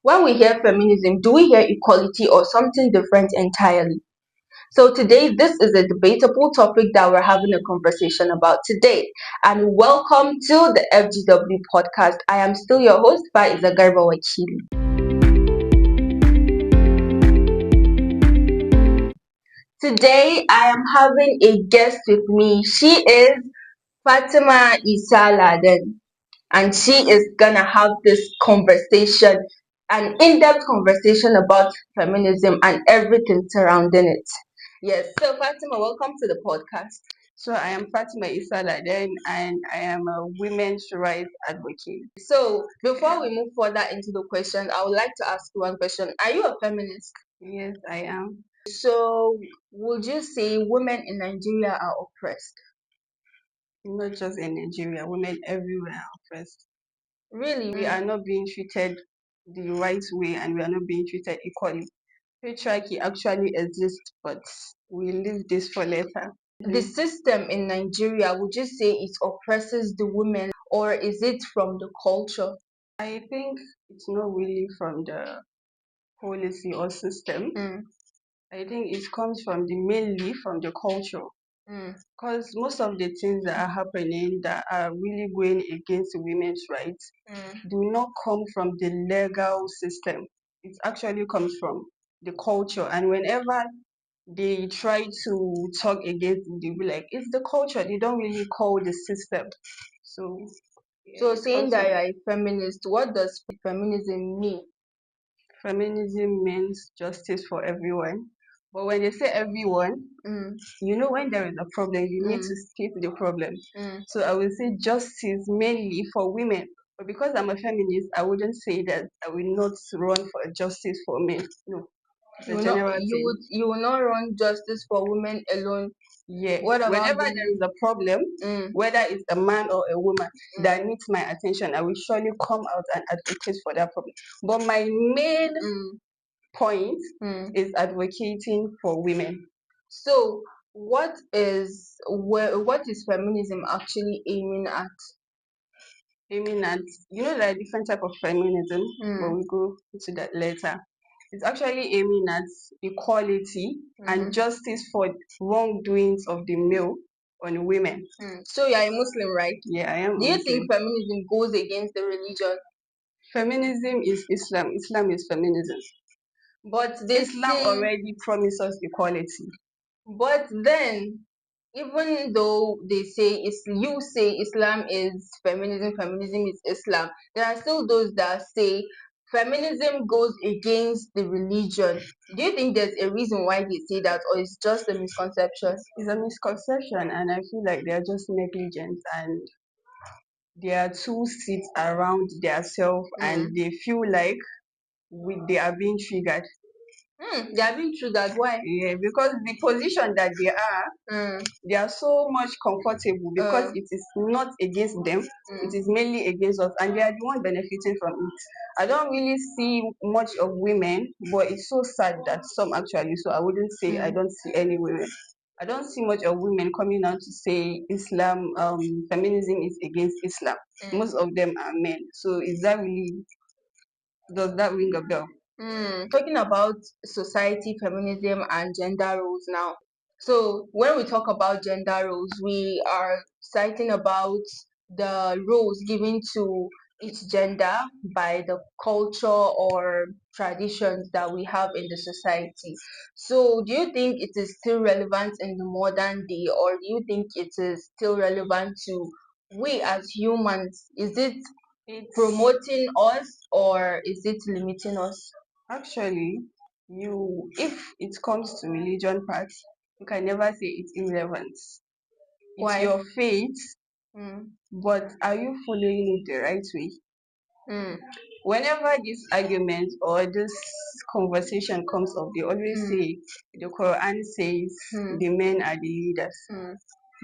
When we hear feminism, do we hear equality or something different entirely? So today, this is a debatable topic that we're having a conversation about today. And welcome to the FGW podcast. I am still your host, Fatima Isah. Today, I am having a guest with me. She is Fatima Isah ladan, and she is gonna have this conversation, an in-depth conversation about feminism and everything surrounding it. Yes, so Fatima, welcome to the podcast. So I am Fatima Isah and I am a women's rights advocate. So before we move further into the question, I would like to ask you one question. Are you a feminist? Yes, I am. So would you say women in Nigeria are oppressed? Not just in Nigeria, women everywhere are oppressed. Really? We are not being treated the right way and we are not being treated equally. Patriarchy actually exists, but we leave this for later. The system in Nigeria, would you say it oppresses the women or is it from the culture? I think it's not really from the policy or system. I think it comes from mainly from the culture. Because most of the things that are happening that are really going against women's rights do not come from the legal system. It actually comes from the culture. And whenever they try to talk against it, they'll be like, it's the culture. They don't really call the system. So, So saying that you're a feminist, what does feminism mean? Feminism means justice for everyone. But when they say everyone, when there is a problem, you need to state the problem. So I will say justice mainly for women. But because I'm a feminist, I wouldn't say that I will not run for justice for men. No, it's a general thing. You will not run justice for women alone. Yeah. Whenever there is a problem, whether it's a man or a woman that needs my attention, I will surely come out and advocate for that problem. But my main point is advocating for women. So what is feminism actually aiming at? There are different type of feminism, but we'll go into that later. It's actually aiming at equality and justice for wrongdoings of the male on women. So you're a Muslim, right? Yeah, I am. Do you think feminism goes against the religion? Feminism is Islam. Islam is feminism. But Islam already promises equality. But then, even though you say Islam is feminism, feminism is Islam, there are still those that say feminism goes against the religion. Do you think there's a reason why they say that, or it's just a misconception? It's a misconception, and I feel like they're just negligent and they are too sit around themselves and they feel like they are being triggered. They are being triggered. Why? Yeah, because the position that they are so much comfortable because it is not against them, it is mainly against us, and they are the one benefiting from it. I don't really see much of women, but it's so sad that some actually. So I wouldn't say I don't see any women. I don't see much of women coming out to say Islam, feminism is against Islam. Most of them are men. So does that ring a bell? Talking about society, feminism, and gender roles now. So when we talk about gender roles, we are citing about the roles given to each gender by the culture or traditions that we have in the society. So do you think it is still relevant in the modern day, or do you think it is still relevant to we as humans? Is it promoting us or is it limiting us? Actually, if it comes to religion part, you can never say it's irrelevant. It's Why? your faith, but are you following it the right way? Whenever this argument or this conversation comes up, they always say the Quran says the men are the leaders.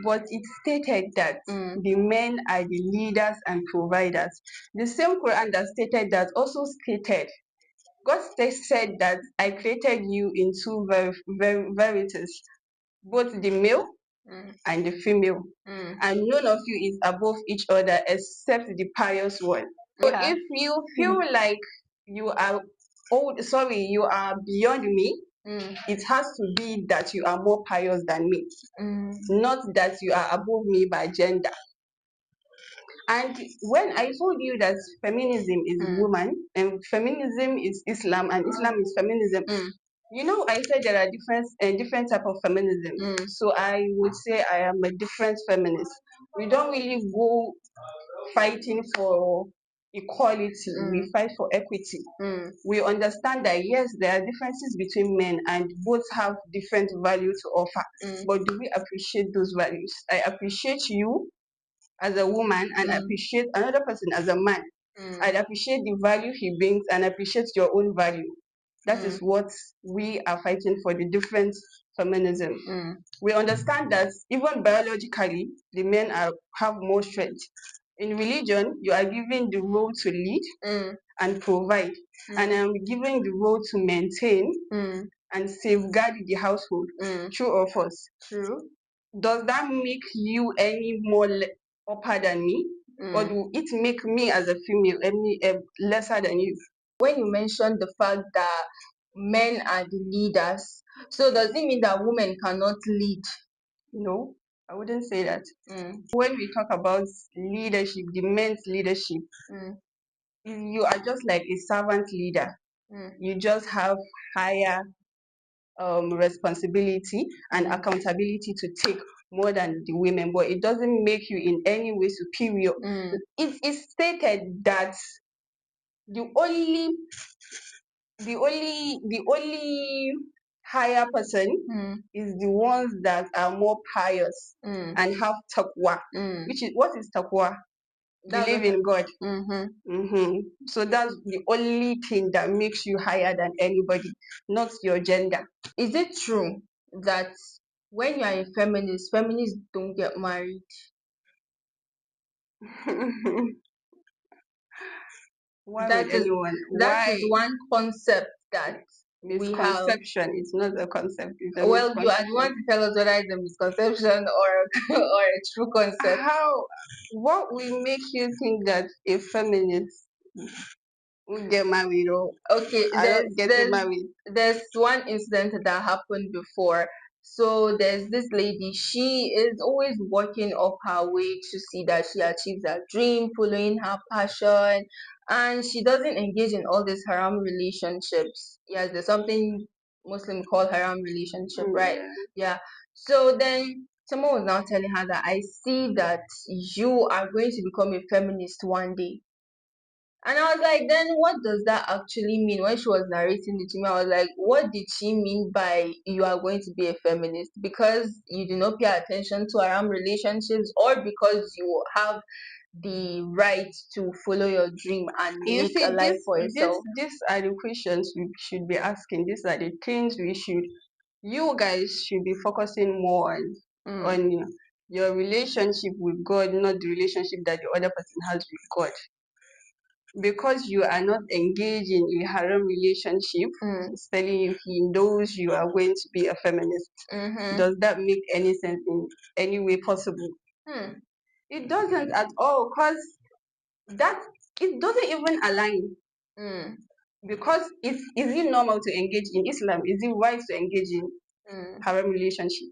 But it stated that the men are the leaders and providers. The same Quran that stated that also stated God said that I created you in two verities, both the male and the female, and none of you is above each other except the pious one. So if you feel like you are old, sorry, you are beyond me, it has to be that you are more pious than me, not that you are above me by gender. And when I told you that feminism is woman and feminism is Islam and Islam is feminism, I said there are different type of feminism. So I would say I am a different feminist. We don't really go fighting for equality. We fight for equity. We understand that yes, there are differences between men and both have different value to offer. But do we appreciate those values? I appreciate you as a woman and appreciate another person as a man. I appreciate the value he brings and appreciate your own value. That is what we are fighting for, the different feminism. We understand that even biologically, the men have more strength. In religion, you are given the role to lead and provide, and I'm given the role to maintain and safeguard the household. True or false? True. Does that make you any more upper than me? Or do it make me as a female any lesser than you? When you mentioned the fact that men are the leaders, so does it mean that women cannot lead? No, I wouldn't say that. When we talk about leadership, the men's leadership, you are just like a servant leader. You just have higher responsibility and accountability to take more than the women, but it doesn't make you in any way superior. It is stated that the only the only higher person is the ones that are more pious and have taqwa. Which is, what is taqwa? Believe in God. So that's the only thing that makes you higher than anybody, not your gender. Is it true that when you are a feminist, feminists don't get married? Why That would is anyone? that Why? is one concept that we have. Misconception. It's not a concept. It's a Well, you are the one misconception. to tell us whether it's a misconception or or a true concept. How? What will make you think that a feminist would get married or Okay, are not getting married? there's one incident that happened before. So there's this lady, she is always working up her way to see that she achieves her dream, following her passion, and she doesn't engage in all these haram relationships. Yes, there's something Muslim call haram relationship, right? Yeah. So then someone was now telling her that I see that you are going to become a feminist one day. And I was like, then what does that actually mean? When she was narrating it to me, I was like, what did she mean by you are going to be a feminist? Because you do not pay attention to around relationships, or because you have the right to follow your dream and You make a see, life for yourself? these are the questions we should be asking. These are the things you guys should be focusing more on your relationship with God, not the relationship that the other person has with God. Because you are not engaged in a harem relationship, he's telling you he knows you are going to be a feminist. Does that make any sense in any way possible? It doesn't at all, because that it doesn't even align. Because is it normal to engage in Islam? Is it wise to engage in harem relationship?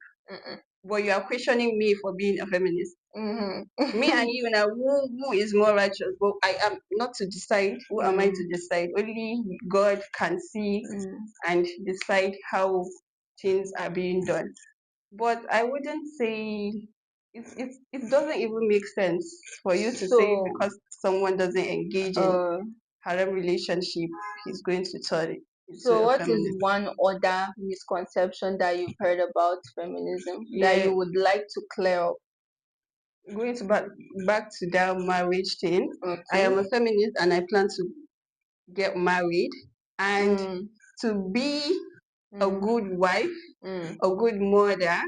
But you are questioning me for being a feminist. Me and you now, who is more righteous? But I am not to decide. Who am I to decide? Only God can see and decide how things are being done. But I wouldn't say it doesn't even make sense for you to say because someone doesn't engage in harem relationship, he's going to turn it into So a what is feminist. one other misconception that you've heard about feminism that you would like to clear up? Going to back to that marriage thing. I am a feminist and I plan to get married and to be a good wife, a good mother,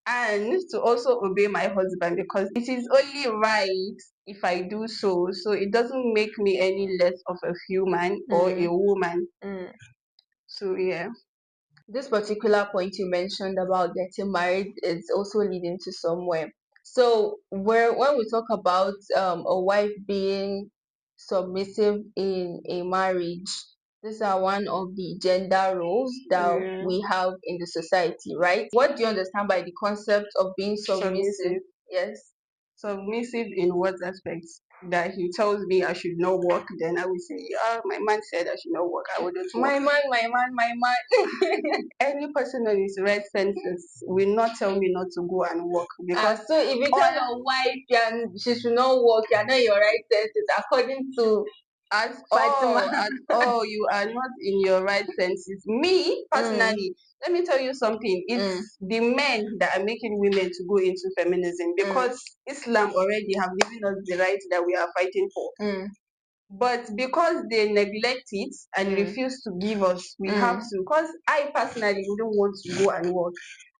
and to also obey my husband, because it is only right if I do so. So it doesn't make me any less of a human or a woman. So yeah. This particular point you mentioned about getting married is also leading to somewhere. So when we talk about a wife being submissive in a marriage. These are one of the gender roles that Yeah. we have in the society, right? What do you understand by the concept of being submissive? Submissive. Yes. Submissive in what aspects? That he tells me I should not work, then I will say, my man said I should not work, I wouldn't work. My man. Any person on his right senses will not tell me not to go and work, because So if you tell your wife she should not work, you're not in your right senses, according to Fatima. you are not in your right senses. Me personally, let me tell you something. It's the men that are making women to go into feminism, because Islam already have given us the right that we are fighting for. But because they neglect it and refuse to give us, we have to. Because I personally wouldn't want to go and work.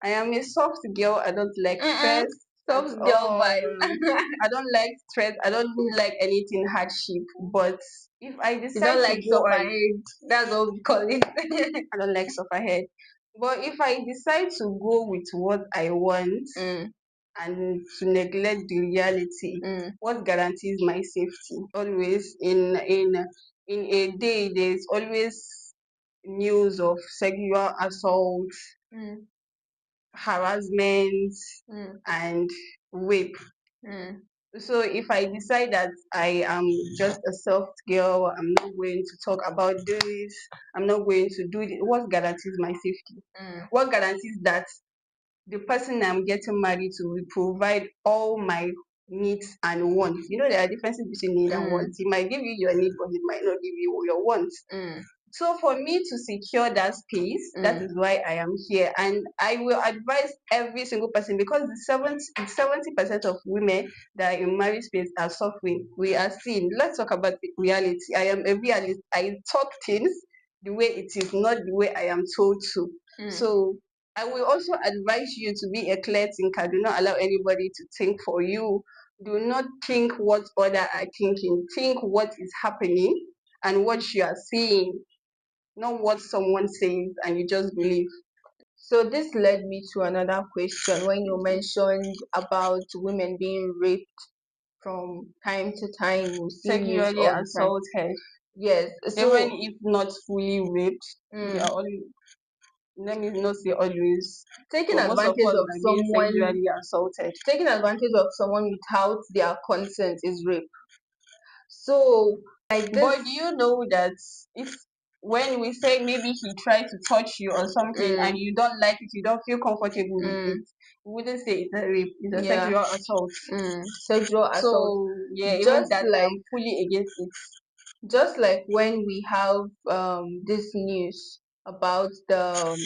I am a soft girl. I don't like stress. Soft girl vibe. I don't like stress. I don't like anything hardship. But if I You decide don't to like go suffer and head. That's what we call it. I don't like suffer head. But if I decide to go with what I want and to neglect the reality, what guarantees my safety? Always in a day, there's always news of sexual assault, harassment, and rape. So if I decide that I am just a soft girl, I'm not going to talk about this, I'm not going to do it, what guarantees my safety? What guarantees that the person I'm getting married to will provide all my needs and wants? You know, there are differences between need and wants. He might give you your need, but he might not give you your wants. So for me to secure that space, that is why I am here. And I will advise every single person, because the 70% of women that are in marriage space are suffering. We are seeing. Let's talk about the reality. I am a realist. I talk things the way it is, not the way I am told to. So I will also advise you to be a clear thinker. Do not allow anybody to think for you. Do not think what others are thinking. Think what is happening and what you are seeing, not what someone says and you just believe. So this led me to another question when you mentioned about women being raped from time to time. We see news Sexually all the time. assaulted, Yes. even So if not fully raped, they are always, let me not say always, taking but most of advantage us of are being someone, sexually assaulted. taking advantage of someone without their consent is rape. So like this. But do you know that if when we say maybe he tried to touch you or something and you don't like it, you don't feel comfortable with it, we wouldn't say it's a rape, it's a Yeah. sexual assault. Sexual assault. So yeah, even Just that like I'm fully against it. just like when we have this news about the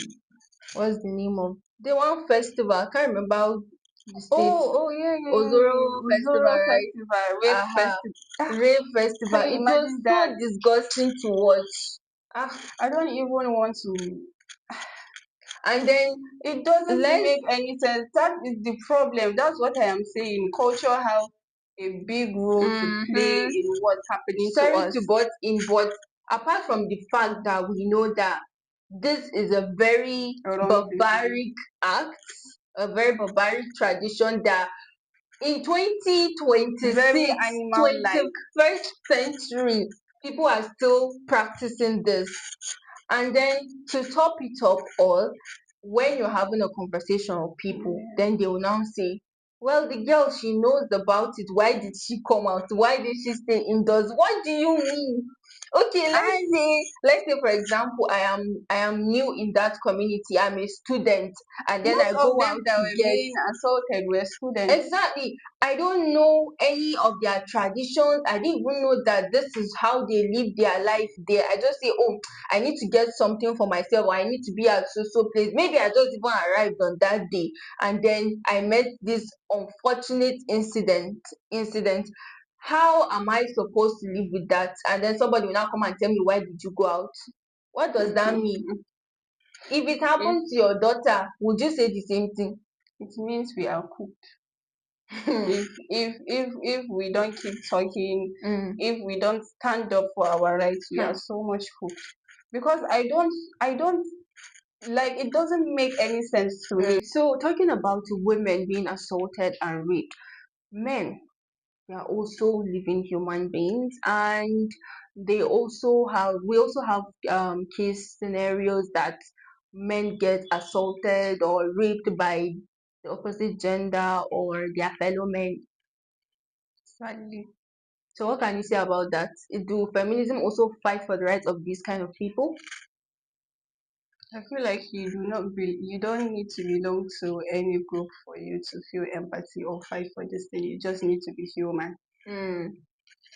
what's the name of the one festival? I can't remember the state. Ozoro festival, Uzuro right? festival, rape festival. Rave Can festival. you It was imagine so that? disgusting to watch. I don't even want to. And then It doesn't let's make any sense. That is the problem. That's what I am saying. Culture have a big role to play in what's happening to sorry to us. butt in, but apart from the fact that we know that this is a very Wrong thing. barbaric act, a very barbaric tradition that in Very 2026, animal like. 21st century, people are still practicing this. And then to top it up all, when you're having a conversation with people, then they will now say, well, the girl, she knows about it. Why did she come out? Why did she stay indoors? What do you mean? Okay, let's say for example, I am new in that community. I'm a student, and then I Most of go them out that to were get. being assaulted were students. Exactly. I don't know any of their traditions. I didn't even know that this is how they live their life there. I just say, oh, I need to get something for myself, or I need to be at so place. Maybe I just even arrived on that day, and then I met this unfortunate incident. How am I supposed to live with that? And then somebody will now come and tell me, why did you go out? What does that mean? If it it, happens to your daughter, would you say the same thing? it means we are cooked. If we don't keep talking, if we don't stand up for our rights, we are so much cooked. Because I don't like, it doesn't make any sense to me. So talking about women being assaulted and raped, men, They are also living human beings, and we also have case scenarios that men get assaulted or raped by the opposite gender or their fellow men, sadly. So what can you say about that? Do feminism also fight for the rights of these kind of people? I feel like you don't need to belong to any group for you to feel empathy or fight for this thing. You just need to be human. Mm.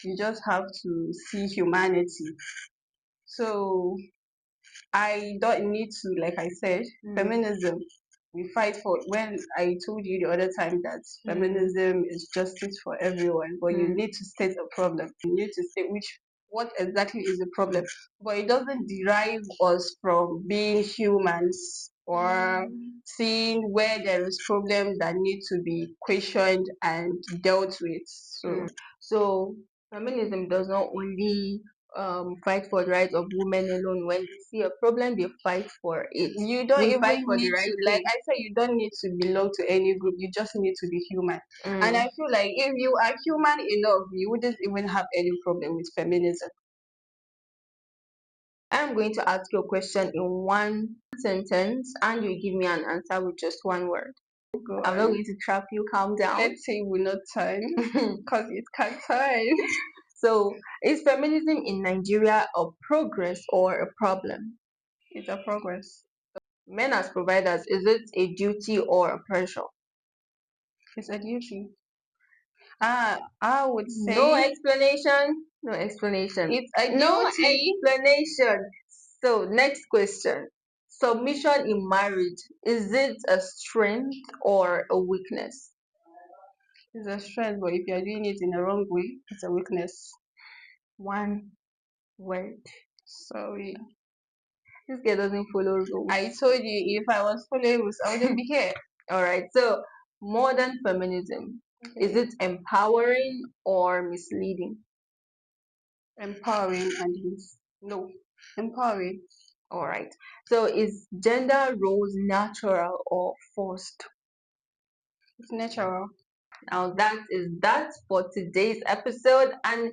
You just have to see humanity. So I don't need to, like I said, feminism. We fight for, when I told you the other time that feminism is justice for everyone, but you need to state a problem. You need to state what exactly is the problem. But it doesn't derive us from being humans or seeing where there is problem that need to be questioned and dealt with. So feminism does not only fight for the rights of women alone. When they see a problem, they fight for it. You don't We even fight for the need right to, like thing. I said, you don't need to belong to any group. You just need to be human. And I feel like if you are human enough, you wouldn't even have any problem with feminism. I'm going to ask you a question in one sentence, and you give me an answer with just one word. Go I'm not on. going to trap you. Calm down. Let's say we're not time because it can't time. So, is feminism in Nigeria a progress or a problem? It's a progress. Men as providers, is it a duty or a pressure? It's a duty. I would No say explanation. No explanation. it's a No duty. explanation. So, next question. Submission in marriage, is it a strength or a weakness? It's a strength, but if you're doing it in the wrong way, it's a weakness. One word. Sorry. This girl doesn't follow rules. I told you if I was following rules, I wouldn't be here. All right. So, modern feminism, is it empowering or misleading? Empowering and no. Empowering. All right. So, is gender roles natural or forced? It's natural. Now, that for today's episode, and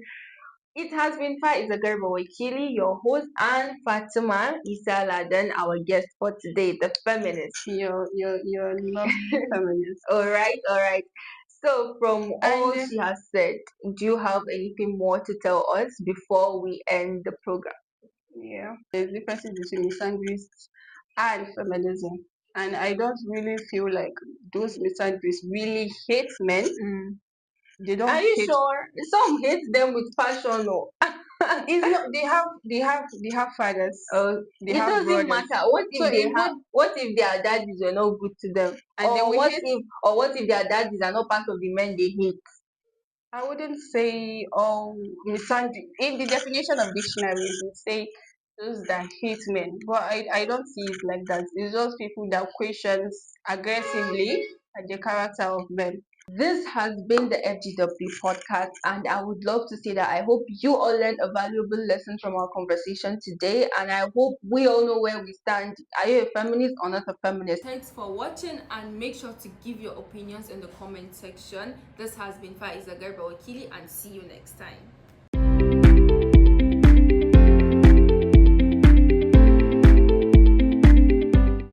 it has been Faiza Garba Wakili, your host, and Fatima Isah Ladan, our guest for today, the feminist. You're lovely feminist. All right, all right. So, from all And she has said, do you have anything more to tell us before we end the program? yeah, there's differences between misandrists and feminism. And I don't really feel like those misandrists really hate men. They don't Are you hate. sure? Some hate them with passion, or It's not. They have fathers. They it have doesn't brothers. matter. What So if it would, what if their daddies were not good to them? and they will hate. Or what if their daddies are not part of the men they hate? I wouldn't say all misandry. In the definition of dictionary, it would say those that hate men, but I don't see it like that. It's just people that questions aggressively at the character of men. This has been the FGW podcast, and I would love to say that I hope you all learned a valuable lesson from our conversation today, and I hope we all know where we stand. Are you a feminist or not a feminist? Thanks for watching, and make sure to give your opinions in the comment section. This has been Faiza Garba Wakili, and see you next time.